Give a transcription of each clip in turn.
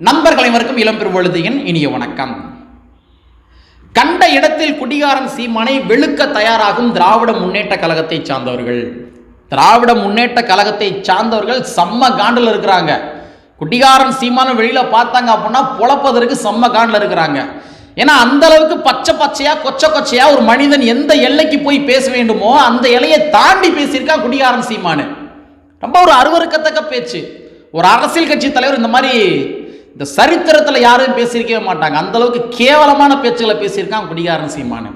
நண்பர்கள் அனைவருக்கும் இளம் பெருவழுதியின் இனிய வணக்கம். கண்ட இடத்தில் குடிகாரன் சீமானை வெளுக்க தயாராகும் திராவிட முன்னேற்ற கழகத்தை சார்ந்தவர்கள். திராவிட முன்னேற்ற கழகத்தை சார்ந்தவர்கள் செம்ம காண்டில் இருக்கிறாங்க. குடிகாரன் சீமான வெளியில பார்த்தாங்க அப்படின்னா பொழப்பதற்கு செம்ம காண்டில் இருக்கிறாங்க. ஏன்னா அந்த அளவுக்கு பச்சை பச்சையா கொச்சையா ஒரு மனிதன் எந்த எல்லைக்கு போய் பேச வேண்டுமோ அந்த எல்லையை தாண்டி பேசியிருக்கான் குடிகாரன் சீமானு. ரொம்ப ஒரு அருவருக்கத்தக்க பேச்சு. ஒரு அரசியல் கட்சி தலைவர் இந்த மாதிரி இந்த சரித்திரத்தில் யாரும் பேசியிருக்கவே மாட்டாங்க. அந்த அளவுக்கு கேவலமான பேச்சுகளை பேசியிருக்கான் குடிகாரன் சீமானு.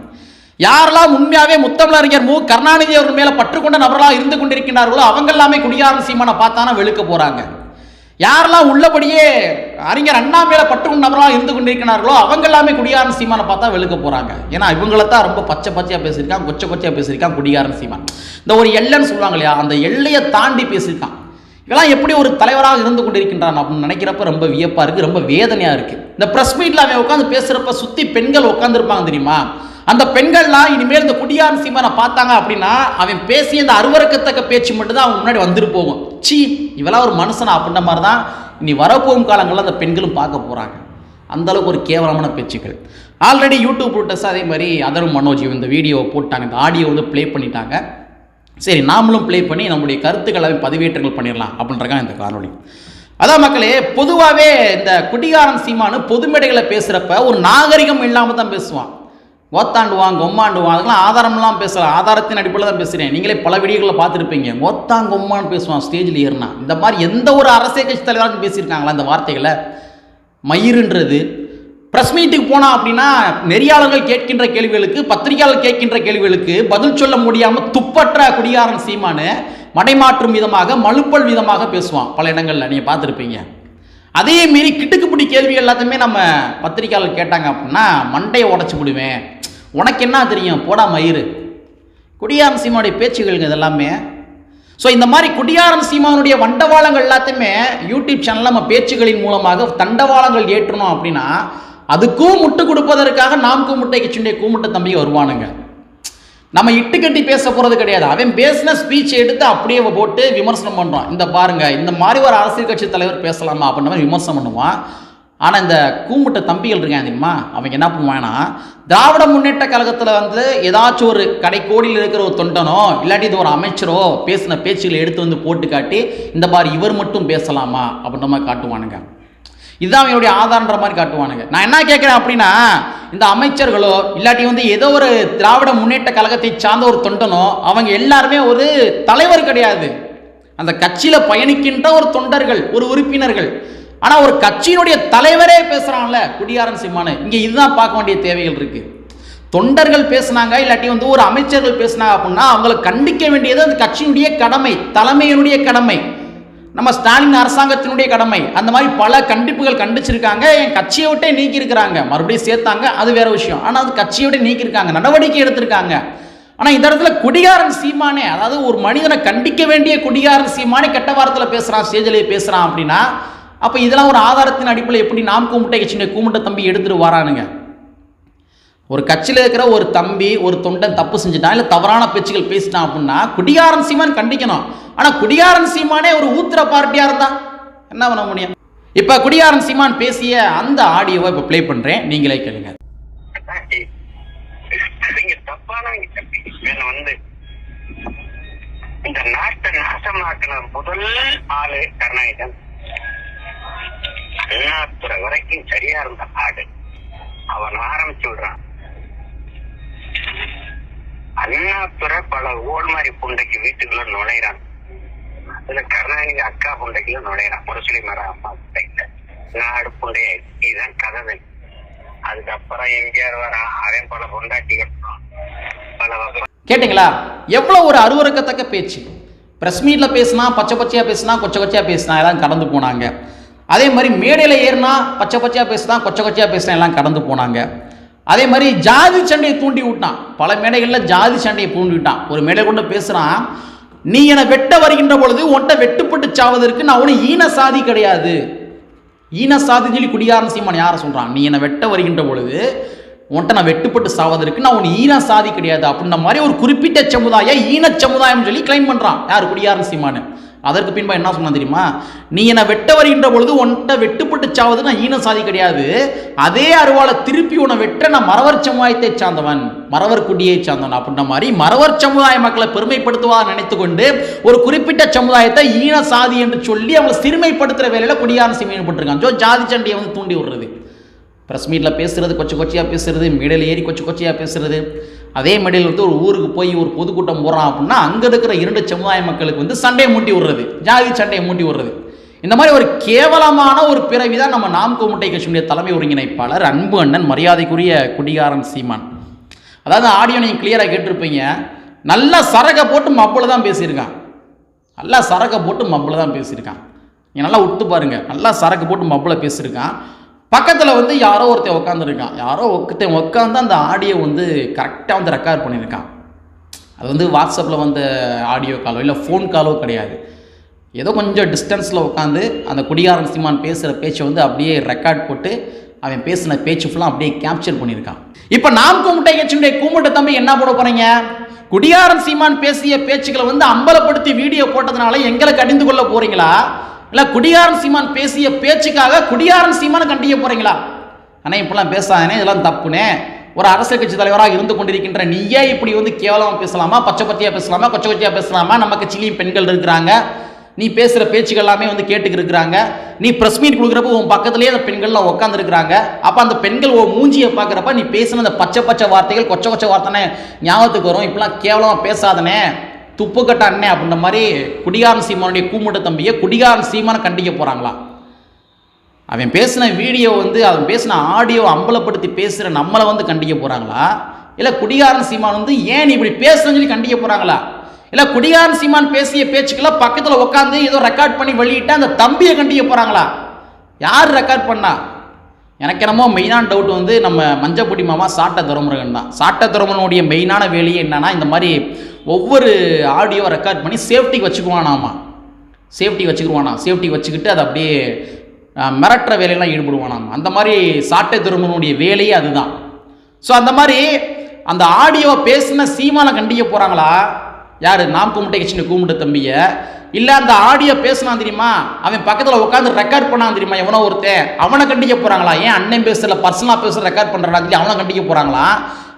யாரெல்லாம் உண்மையாவே முத்தமிழறிஞர் மு கருணாநிதி அவர்கள் மேல பற்றுக்கொண்ட நபர்களாக இருந்து கொண்டிருக்கிறார்களோ அவங்க எல்லாமே குடிகாரன் சீமானை பார்த்தானா வெளுக்க போறாங்க. யாரெல்லாம் உள்ளபடியே அறிஞர் அண்ணா மேல பற்றுக்கொண்ட நபர்களாக இருந்து கொண்டிருக்கிறார்களோ அவங்க எல்லாமே குடிகாரன் சீமானை பார்த்தா வெளுக்க போறாங்க. ஏன்னா இவங்களத்தான் ரொம்ப பச்சையா பேசியிருக்கான், கொச்சையா பேசியிருக்கான் குடிகாரன் சீமான். இந்த ஒரு எல்லைன்னு சொல்லுவாங்க இல்லையா, அந்த எல்லையை தாண்டி பேசியிருக்கான். இதெல்லாம் எப்படி ஒரு தலைவராக இருந்து கொண்டிருக்கின்றான் அப்படின்னு நினைக்கிறப்ப ரொம்ப வியப்பா இருக்கு, ரொம்ப வேதனையா இருக்கு. இந்த பிரஸ் மீட்ல அவன் உட்காந்து பேசுறப்ப சுத்தி பெண்கள் உட்காந்துருப்பாங்க தெரியுமா. அந்த பெண்கள்லாம் இனிமேல் இந்த குடியாரன் சீமானை பார்த்தாங்க அப்படின்னா அவன் பேசிய இந்த அருவருக்கத்தக்க பேச்சு மட்டும்தான் அவங்க முன்னாடி வந்துட்டு போகும். சி இவெல்லாம் ஒரு மனுஷனா அப்படின்ற மாதிரி தான் இனி வரப்போகும் காலங்களில் அந்த பெண்களும் பார்க்க போறாங்க. அந்த அளவுக்கு ஒரு கேவலமான பேச்சுக்கள். ஆல்ரெடி யூடியூப் போட்டஸ் அதே மாதிரி அதரும் மனோஜ் இந்த வீடியோவை போட்டாங்க, இந்த ஆடியோ வந்து ப்ளே பண்ணிட்டாங்க. சரி நாமளும் ப்ளே பண்ணி நம்முடைய கருத்துக்களை பதிவேற்றங்கள் பண்ணிடலாம் அப்படின்றக்கான இந்த காணொலி. அதான் மக்களே, பொதுவாகவே இந்த குடிகாரன் சீமானு பொது மேடைகளை பேசுகிறப்ப ஒரு நாகரிகம் இல்லாமல் தான் பேசுவான். ஒத்தாண்டுவான் கொம்மாண்டுவான், அதுக்கெல்லாம் ஆதாரம்லாம் பேசலாம், ஆதாரத்தின் அடிப்படையில் தான் பேசுகிறேன். நீங்களே பல வீடியோக்களில் பார்த்துருப்பீங்க. ஒத்தாங்கொம்மான்னு பேசுவான் ஸ்டேஜில் ஏறினா. இந்த மாதிரி எந்த ஒரு அரசியல் கட்சி தலைவராக பேசியிருக்காங்களா இந்த வார்த்தைகளை? மயிருன்றது பிரஸ் மீட்டுக்கு போனா அப்படின்னா நெறியாளர்கள் கேட்கின்ற கேள்விகளுக்கு, பத்திரிகையாளர்கள் கேட்கின்ற கேள்விகளுக்கு பதில் சொல்ல முடியாமல் துப்பற்ற குடிகாரன் சீமானு மடைமாற்றும் விதமாக, மழுப்பல் விதமாக பேசுவான் பல இடங்களில் நீங்கள் பார்த்துருப்பீங்க. அதே மீறி கிட்டுக்குப்பிடி கேள்வி எல்லாத்தையுமே நம்ம பத்திரிகையாளர் கேட்டாங்க அப்படின்னா மண்டையை உடச்சி விடுவேன், உனக்கு என்ன தெரியும் போடா மயிறு. குடிகாரன் சீமானுடைய பேச்சுகள் இதெல்லாமே. ஸோ இந்த மாதிரி குடியாரன் சீமானுடைய வண்டவாளங்கள் எல்லாத்தையுமே யூடியூப் சேனலில் நம்ம பேச்சுகளின் மூலமாக தண்டவாளங்கள் ஏற்றணும் அப்படின்னா அதுக்கும் முட்டு கொடுப்பதற்காக நாம் கூமுட்டை கட்சியுடைய கூமுட்டை தம்பி வருவானுங்க. நம்ம இட்டு கட்டி பேச போகிறது கிடையாது. அவன் பேசின ஸ்பீச் எடுத்து அப்படியே போட்டு விமர்சனம் பண்ணுறான். இந்த பாருங்க இந்த மாதிரி ஒரு அரசியல் கட்சி தலைவர் பேசலாமா அப்படின்ற மாதிரி விமர்சனம் பண்ணுவான். ஆனால் இந்த கூமுட்டை தம்பிகள் இருக்காங்க தெரியுமா, அவங்க என்ன பண்ணுவாங்கன்னா திராவிட முன்னேற்ற கழகத்தில் வந்து ஏதாச்சும் ஒரு கடைக்கோடியில் இருக்கிற ஒரு தொண்டனோ இல்லாட்டி இது ஒரு அமைச்சரோ பேசின பேச்சுகளை எடுத்து வந்து போட்டு காட்டி இந்த மாதிரி இவர் மட்டும் பேசலாமா அப்படின்ற மாதிரி காட்டுவானுங்க. இதுதான் அவங்களுடைய ஆதாரன்ற மாதிரி காட்டுவானுங்க. நான் என்ன கேட்குறேன் அப்படின்னா, இந்த அமைச்சர்களோ இல்லாட்டி வந்து ஏதோ ஒரு திராவிட முன்னேற்ற கழகத்தை சார்ந்த ஒரு தொண்டனோ அவங்க எல்லாருமே ஒரு தலைவர் கிடையாது. அந்த கட்சியில் பயணிக்கின்ற ஒரு தொண்டர்கள், ஒரு உறுப்பினர்கள். ஆனால் ஒரு கட்சியினுடைய தலைவரே பேசுகிறான்ல குடியாரன் சீமானு, இங்கே இதுதான் பார்க்க வேண்டிய தேவைகள் இருக்கு. தொண்டர்கள் பேசினாங்க இல்லாட்டி வந்து ஒரு அமைச்சர்கள் பேசினாங்க அப்படின்னா அவங்களை கண்டிக்க வேண்டியது அந்த கட்சியினுடைய கடமை, தலைமையினுடைய கடமை, நம்ம ஸ்டாலின் அரசாங்கத்தினுடைய கடமை. அந்த மாதிரி பல கண்டிப்புகள் கண்டிச்சிருக்காங்க. என் கட்சியை விட்டே நீக்கி இருக்கிறாங்க, மறுபடியும் சேர்த்தாங்க, அது வேற விஷயம். ஆனால் அது கட்சியை விட்டு நீக்கி இருக்காங்க, நடவடிக்கை எடுத்திருக்காங்க. ஆனால் இந்த இடத்துல குடிகாரன் சீமானே, அதாவது ஒரு மனிதனை கண்டிக்க வேண்டிய குடிகாரன் சீமானே கெட்ட வார்த்தையில் பேசுகிறான், ஸ்டேஜிலே பேசுகிறான் அப்படின்னா அப்போ இதெல்லாம் ஒரு ஆதாரத்தின் அடிப்படையில் எப்படி நாம் கூமுட்டை கட்சியுடைய கூமுட்டை தம்பி எடுத்துட்டு வரானுங்க? ஒரு கட்சியில் இருக்கிற ஒரு தம்பி ஒரு தொண்டன் தப்பு செஞ்சுட்டான் இல்லை தவறான பேச்சுகள் பேசிட்டான் அப்படின்னா குடிகாரன் சீமான் கண்டிக்கணும். ஆனால் குடிகாரன் சீமானே ஒரு ஊத்திர பார்ட்டியாக இருந்தா என்ன பண்ண முடியும்? இப்போ குடிகாரன் சீமான் பேசிய அந்த ஆடியோவை இப்போ ப்ளே பண்ணுறேன், நீங்களே கேளுங்க. இந்த நாட்டை நாசமாக்கின முதல் ஆளு கருணாநிதன். அண்ணாதுரை வரைக்கும் சரியா இருந்த ஆடு அவன் ஆரம்பிச்சு விடுறான். அண்ணாதுரை பல ஓல்மாரி புண்டைக்கு வீட்டுக்குள்ள நுழைறான். அதுல கருணாநிதி அக்கா புண்டைக்குள்ள நுழைறான். முரசொலி மர அம்மா புண்டைக்குள்ள நாடு புண்டைய. இதுதான் கதை. அதுக்கப்புறம் எங்கேயார் வரான், அவன் பல பொண்டாட்டி கட்டுறான், பல கேட்டீங்களா? எவ்வளோ ஒரு அருவருக்கத்தக்க பேச்சு. பிரஸ் மீட்ல பேசினா பச்சையா பேசினா கொச்சையா பேசினா எல்லாம் கடந்து போனாங்க. அதே மாதிரி மேடையில் ஏறினா பச்சையா பேசினா கொச்சையா பேசினா எல்லாம் கடந்து போனாங்க. அதே மாதிரி ஜாதி சண்டையை தூண்டி விட்டான். பல மேடைகளில் ஜாதி சண்டையை தூண்டி விட்டான். ஒரு மேடை கொண்டு பேசுகிறான், நீ என்னை வெட்ட வருகின்ற பொழுது உன்ட்ட வெட்டுப்பட்டு சாவதற்கு நான் ஒன்று ஈன சாதி கிடையாது. ஈன சாதின்னு சொல்லி குடியாரன் சீமான் யாரை சொல்கிறான்? நீ என்னை வெட்ட வருகின்ற பொழுது உன்ட்ட நான் வெட்டுப்பட்டு சாவதற்கு நான் ஒன்று ஈன சாதி கிடையாது அப்படின்ற மாதிரி ஒரு குறிப்பிட்ட சமுதாயம் ஈன சமுதாயம் சொல்லி கிளைம் பண்ணுறான் யார்? குடியாரன் சீமானு. அதற்கு பின்பா என்ன சொன்னா தெரியுமா, நீ என்னை வெட்ட வருகின்ற பொழுது உன்கிட்ட வெட்டுப்பட்டு சாவது நான் ஈன சாதி கிடையாது, அதே அருவாளை திருப்பி உன்னை வெட்ட நான் மறவர் சமுதாயத்தை சார்ந்தவன், மறவர் குடியை சார்ந்தவன் அப்படின்ற மாதிரி மறவர் சமுதாய மக்களை பெருமைப்படுத்துவதாக நினைத்து கொண்டு ஒரு குறிப்பிட்ட சமுதாயத்தை ஈன சாதி என்று சொல்லி அவங்களை சிறுமைப்படுத்துகிற வேலையில குடியாரன் சீமான் ஈடுபட்டிருக்கான். ஜாதி சண்டையை வந்து தூண்டி விடுறது, ப்ரெஸ் மீட்டில் பேசுகிறது, கொச்சையாக பேசுறது, மேடையில் ஏறி கொச்சையாக பேசுறது. அதே மேடையில் வந்து ஒரு ஊருக்கு போய் ஒரு பொதுக்கூட்டம் போடுறான் அப்படின்னா அங்கே இருக்கிற 2 சமுதாய மக்களுக்கு வந்து சண்டையை மூட்டி விடுறது, ஜாதி சண்டையை மூட்டி விடுறது. இந்த மாதிரி ஒரு கேவலமான ஒரு பிறவி தான் நம்ம நாம் கூமுட்டை கட்சியினுடைய தலைமை ஒருங்கிணைப்பாளர் அன்பு அண்ணன் மரியாதைக்குரிய குடிகாரன் சீமான். அதாவது ஆடியோ நீங்கள் கிளியராக கேட்டிருப்பீங்க, நல்லா சரகை போட்டு மப்பில் தான் பேசியிருக்கான், நல்லா சரகை போட்டு மப்பில் தான் பேசியிருக்கான். நீங்கள் நல்லா விட்டு பாருங்கள், நல்லா சரக்கு போட்டு மப்பில் பேசியிருக்கான். பக்கத்தில் வந்து யாரோ ஒருத்தன் உட்காந்துருக்கான், யாரோ ஒருத்தன் உட்காந்து அந்த ஆடியோ வந்து கரெக்டாக வந்து ரெக்கார்ட் பண்ணியிருக்கான். அது வந்து வாட்ஸ்அப்பில் வந்த ஆடியோ காலோ இல்லை ஃபோன் காலோ கிடையாது, ஏதோ கொஞ்சம் டிஸ்டன்ஸில் உட்காந்து அந்த குடிகாரன் சீமான் பேசுகிற பேச்சை வந்து அப்படியே ரெக்கார்ட் போட்டு அவன் பேசின பேச்சு ஃபுல்லாக அப்படியே கேப்சர் பண்ணியிருக்கான். இப்போ நாம் கூமுட்டை கட்சியினுடைய கூமுட்டை தம்பி என்ன போட போகிறீங்க, குடிகாரன் சீமான் பேசிய பேச்சுக்களை வந்து அம்பலப்படுத்தி வீடியோ போட்டதுனால எங்களை கடிந்து கொள்ள போகிறீங்களா, இல்லை குடியாரன் சீமான் பேசிய பேச்சுக்காக குடியாரன் சீமானை கண்டிக்க போறீங்களா? ஆனால் இப்பெல்லாம் பேசாதே, இதெல்லாம் தப்புனே. ஒரு அரசியல் கட்சி தலைவராக இருந்து கொண்டிருக்கின்ற நீயே இப்படி வந்து கேவலமாக பேசலாமா, பச்சை பத்தியாக பேசலாமா, கொச்சையாக பேசலாமா? நம்ம கட்சியிலையும் பெண்கள் இருக்கிறாங்க, நீ பேசுகிற பேச்சுகள் எல்லாமே வந்து கேட்டுக்கு இருக்கிறாங்க, நீ ப்ரெஸ் மீட் கொடுக்குறப்ப உன் பக்கத்துலேயே அந்த பெண்கள்லாம் உட்காந்துருக்குறாங்க. அப்போ அந்த பெண்கள் உன் மூஞ்சியை பார்க்குறப்ப நீ பேசின அந்த பச்சை வார்த்தைகள் கொச்சை வார்த்தைனே ஞாபகத்துக்கு வரும். இப்பெல்லாம் கேவலமாக பேசாதனே, துப்புக்கட்ட அண்ணே அப்படின்ற மாதிரி குடிகாரன் சீமானுடைய கூமுட்டை தம்பியை குடிகாரன் சீமானை கண்டிக்க போகிறாங்களா? அவன் பேசின வீடியோ வந்து அவன் பேசின ஆடியோ அம்பலப்படுத்தி பேசுகிற நம்மளை வந்து கண்டிக்க போகிறாங்களா, இல்லை குடிகாரன் சீமான் வந்து ஏன் நீ இப்படி பேசுன்னு சொல்லி கண்டிக்க போகிறாங்களா, இல்லை குடிகாரன் சீமான் பேசிய பேச்சுக்கெல்லாம் பக்கத்தில் உட்காந்து ஏதோ ரெக்கார்ட் பண்ணி வெளியிட்டு அந்த தம்பியை கண்டிக்க போகிறாங்களா? யார் ரெக்கார்ட் பண்ணா? எனக்கு என்னமோ மெயினான டவுட் வந்து நம்ம மஞ்சப்பொடி மாமா சாட்ட துரமுருகன் தான். சாட்ட துரமுருகனுடைய மெயினான வேலையே என்னன்னா, இந்த மாதிரி ஒவ்வொரு ஆடியோ ரெக்கார்ட் பண்ணி சேஃப்டிக்கு வச்சுக்குவானாமா, சேஃப்டி வச்சுக்கிட்டு அதை அப்படியே மிரட்டுற வேலையெல்லாம் ஈடுபடுவானாமா. அந்த மாதிரி சாட்டை துரமுருகனுடைய வேலையே அதுதான். ஸோ அந்த மாதிரி அந்த ஆடியோ பேசின சீமானை கண்டிக்க போகிறாங்களா யார், நாம் கூமுட்டை கட்சியின் கூமுட்டை தம்பியை, இல்லை அந்த ஆடியோ பேசினான் தெரியுமா, அவன் பக்கத்தில் உட்காந்து ரெக்கார்ட் பண்ணான் தெரியுமா எவனோ ஒருத்தன், அவனை கண்டிக்க போகிறாங்களா? ஏன் அண்ணன் பேசுகிற பர்சனலாக பேசுகிற ரெக்கார்ட் பண்ணுறாங்க அவனை கண்டிக்க போகிறாங்களா?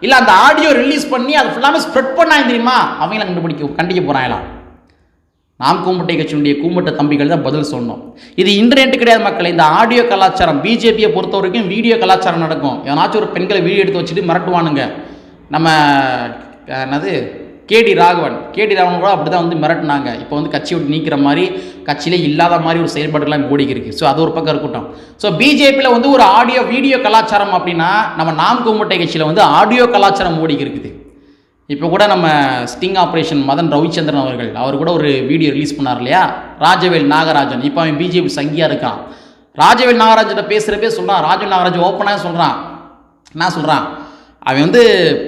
இல்லை அந்த ஆடியோ ரிலீஸ் பண்ணி அது ஃபுல்லாமே ஸ்ப்ரெட் பண்ணாங்க தெரியுமா அவங்கள கண்டிக்க போகிறாங்களா? நாம் கூமுட்டை கட்சியினுடைய கூமுட்டை தம்பிகள் தான் பதில் சொன்னோம். இது இன்டர்நெட் கிடையாது மக்கள், இந்த ஆடியோ கலாச்சாரம் பிஜேபியை பொறுத்த வரைக்கும் வீடியோ கலாச்சாரம் நடக்கும். ஏன்னாச்சும் ஒரு பெண்களை வீடியோ எடுத்து வச்சுட்டு மிரட்டுவானுங்க. நம்ம என்னது கேடி ராகவன் கூட அப்படி தான் வந்து மிரட்டினாங்க. இப்போ வந்து கட்சி விட்டு நீக்கிற மாதிரி, கட்சியிலே இல்லாத மாதிரி ஒரு செயல்பாடுகள்லாம் ஓடிக்கு இருக்குது. ஸோ அது ஒரு பக்கம் இருக்கட்டும். ஸோ பிஜேபியில் வந்து ஒரு ஆடியோ வீடியோ கலாச்சாரம் அப்படின்னா, நம்ம நாம் கூமுட்டை கட்சியில் வந்து ஆடியோ கலாச்சாரம் ஓடிக்கு இருக்குது. இப்போ கூட நம்ம ஸ்டிங் ஆப்ரேஷன் மதன் ரவிச்சந்திரன் அவர் கூட ஒரு வீடியோ ரிலீஸ் பண்ணார் இல்லையா, ராஜவேல் நாகராஜன். இப்போ அவன் பிஜேபி சங்கியாக இருக்கான். ராஜவேல் நாகராஜன் பேசுகிறப்பே சொல்கிறான், ராஜவேல் நாகராஜன் ஓப்பனாக சொல்கிறான், என்ன சொல்கிறான், அவன் வந்து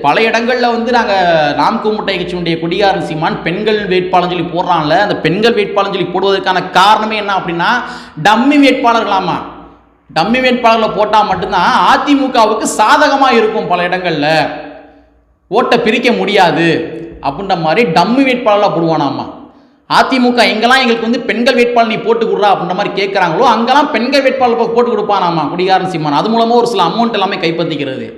பல இடங்களில் வந்து நாங்கள் நாம் கூமுட்டை கட்சியினுடைய குடிகாரன் சீமான் பெண்கள் வேட்பாளர் சொல்லி போடுறான்ல, அந்த பெண்கள் வேட்பாளர் சொல்லி போடுவதற்கான காரணமே என்ன அப்படின்னா, டம்மி வேட்பாளர்களாமா. டம்மி வேட்பாளர்களை போட்டால் மட்டும்தான் அதிமுகவுக்கு சாதகமாக இருக்கும், பல இடங்களில் ஓட்டை பிரிக்க முடியாது அப்படின்ற மாதிரி டம்மி வேட்பாளர்களாக போடுவானாமா. அதிமுக எங்கெல்லாம் எங்களுக்கு வந்து பெண்கள் வேட்பாளர் நீ போட்டு கொடுறா அப்படின்ற மாதிரி கேட்குறாங்களோ அங்கெல்லாம் பெண்கள் வேட்பாளர் போட்டு கொடுப்பானாமா குடிகாரன் சீமான். அது மூலமாக ஒரு சில அமௌண்ட் எல்லாமே கைப்பற்றிக்கிறது.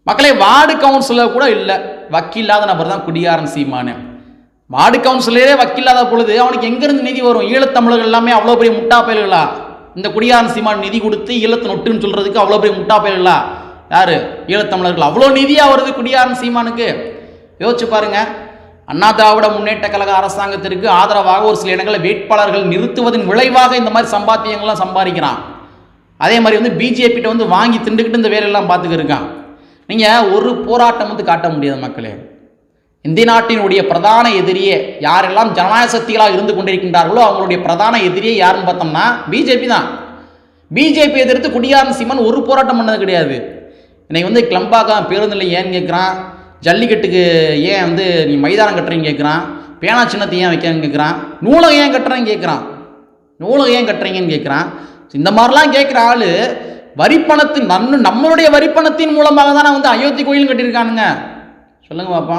மக்களே, வார்டு கவுன்சிலர் கூட இல்லை, வக்கீல்லாத நபர் தான் குடிகாரன் சீமானு. வார்டு கவுன்சிலரே வக்கீல்லாத பொழுது அவனுக்கு எங்கேருந்து நிதி வரும்? ஈழத்தமிழர்கள் எல்லாமே அவ்வளோ பெரிய முட்டா பயல்களா? இந்த குடிகாரன் சீமான் நிதி கொடுத்து ஈழத்தை நொட்டுன்னு சொல்கிறதுக்கு அவ்வளோ பெரிய முட்டா பயல்களா யார்? ஈழத்தமிழர்கள். அவ்வளோ நிதியாக வருது குடிகாரன் சீமானுக்கு. யோசிச்சு பாருங்க. அண்ணா திராவிட முன்னேற்ற கழக அரசாங்கத்திற்கு ஆதரவாக ஒரு சில இடங்களில் வேட்பாளர்கள் நிறுத்துவதன் விளைவாக இந்த மாதிரி சம்பாத்தியங்கள்லாம் சம்பாதிக்கிறான். அதே மாதிரி வந்து பிஜேபிட்ட வந்து வாங்கி திண்டுக்கிட்டு இந்த வேலையெல்லாம் பார்த்துக்க இருக்கான். நீங்கள் ஒரு போராட்டம் வந்து காட்ட முடியாது மக்களே. இந்திய நாட்டினுடைய பிரதான எதிரியே யாரெல்லாம் ஜனநாயக சக்திகளாக இருந்து கொண்டிருக்கின்றார்களோ அவங்களுடைய பிரதான எதிரியே யாருன்னு பார்த்தோம்னா பிஜேபி தான். பிஜேபி எதிர்த்து குடியாரன் சீமான் ஒரு போராட்டம் பண்ணது கிடையாது. இன்னைக்கு வந்து கிளம்பாக்கம் பேருந்தில் ஏன்னு கேட்குறான், ஜல்லிக்கட்டுக்கு ஏன் வந்து நீ மைதானம் கட்டுறீங்க கேட்குறான், பேனா சின்னத்தை ஏன் வைக்கிறேன்னு கேட்குறான், நூலகம் ஏன் கட்டுறேன்னு கேட்குறான், நூலகம் ஏன் கட்டுறீங்கன்னு கேட்குறான். இந்த மாதிரிலாம் கேட்குற ஆள் வரிப்பணத்தின் நம்மளுடைய வரிப்பணத்தின் மூலமாக தானே வந்து அயோத்தி கோயில் கட்டியிருக்கானுங்க. சொல்லுங்க பாப்பா.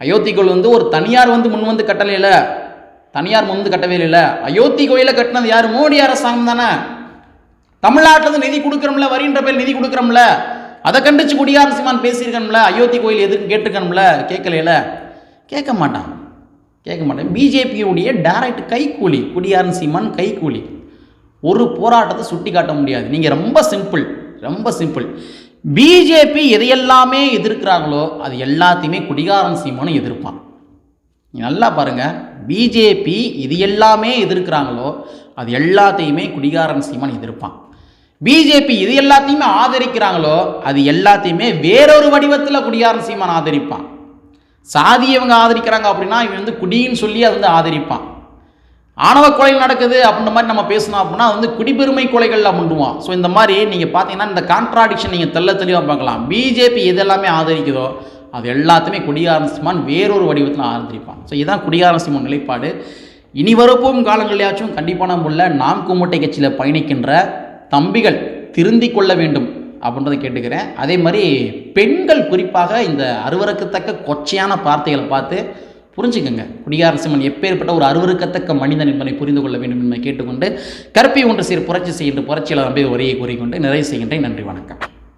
அயோத்தி கோயில் வந்து ஒரு தனியார் வந்து முன் வந்து கட்டலையில், தனியார் முந்து கட்டவே இல்லை. அயோத்தி கோயிலை கட்டினது யார்? மோடி அரசாங்கம் தானே. தமிழ்நாட்டில் நிதி கொடுக்குறோம்ல, வரின்ற பேர் நிதி கொடுக்குறோம்ல, அதை கண்டிச்சு குடியாரன் சீமான் பேசியிருக்கணும்ல. அயோத்தி கோயில் எதுக்கு கேட்டிருக்கணும்ல, கேட்கல, கேட்க மாட்டான். பிஜேபியுடைய டைரக்ட் கைக்கூலி குடியாரன் சீமான், கைக்கூலி. ஒரு போராட்டத்தை சுட்டி காட்ட முடியாது. நீங்கள் ரொம்ப சிம்பிள். பிஜேபி எதையெல்லாமே எதிர்க்கிறாங்களோ அது எல்லாத்தையுமே குடிகாரன் சீமானும் எதிர்ப்பான். நல்லா பாருங்க, பிஜேபி இது எல்லாமே எதிர்க்கிறாங்களோ அது எல்லாத்தையுமே குடிகாரன் சீமான் எதிர்ப்பான். பிஜேபி இது எல்லாத்தையுமே ஆதரிக்கிறாங்களோ அது எல்லாத்தையுமே வேறொரு வடிவத்தில் குடிகாரன் சீமான் ஆதரிப்பான். சாதியை இவங்க ஆதரிக்கிறாங்க அப்படின்னா இவன் குடின்னு சொல்லி அது ஆதரிப்பான். ஆணவ கொலை நடக்குது அப்படின்ற மாதிரி நம்ம பேசணும் அப்படின்னா அது குடிபெருமை கொலைகள் அப்படின்டுவான். ஸோ இந்த மாதிரி நீங்கள் பார்த்தீங்கன்னா இந்த கான்ட்ராடிக்ஷன் நீங்கள் தெளிவாக பார்க்கலாம். பிஜேபி எதெல்லாமே ஆதரிக்குதோ அது எல்லாத்தையுமே குடிகாரன் சீமான் வேறொரு வடிவத்தில் ஆதரிப்பான். ஸோ இதுதான் குடிகாரன் சீமான் நிலைப்பாடு. இனி வரப்போகும் காலங்களிலாச்சும் கண்டிப்பான முறையில் நாம் கூமுட்டை கட்சியில் பயணிக்கின்ற தம்பிகள் திருந்திக் கொள்ள வேண்டும் அப்படின்றத கேட்டுக்கிறேன். அதே மாதிரி பெண்கள் குறிப்பாக இந்த அருவருக்கத்தக்க கொச்சையான வார்த்தைகளை பார்த்து புரிஞ்சுக்கங்க. குடிகாரன் சீமான் எப்பேற்பட்ட ஒரு அருவருக்கத்தக்க மனிதன் என்பதை புரிந்து கொள்ள வேண்டும் என்பதை கேட்டுக்கொண்டு கற்பி ஒன்று சீர் புரட்சி செய்கின்ற புரட்சியாளர் ஒரே கூறிக்கொண்டு நிறைவு செய்கின்றேன். நன்றி, வணக்கம்.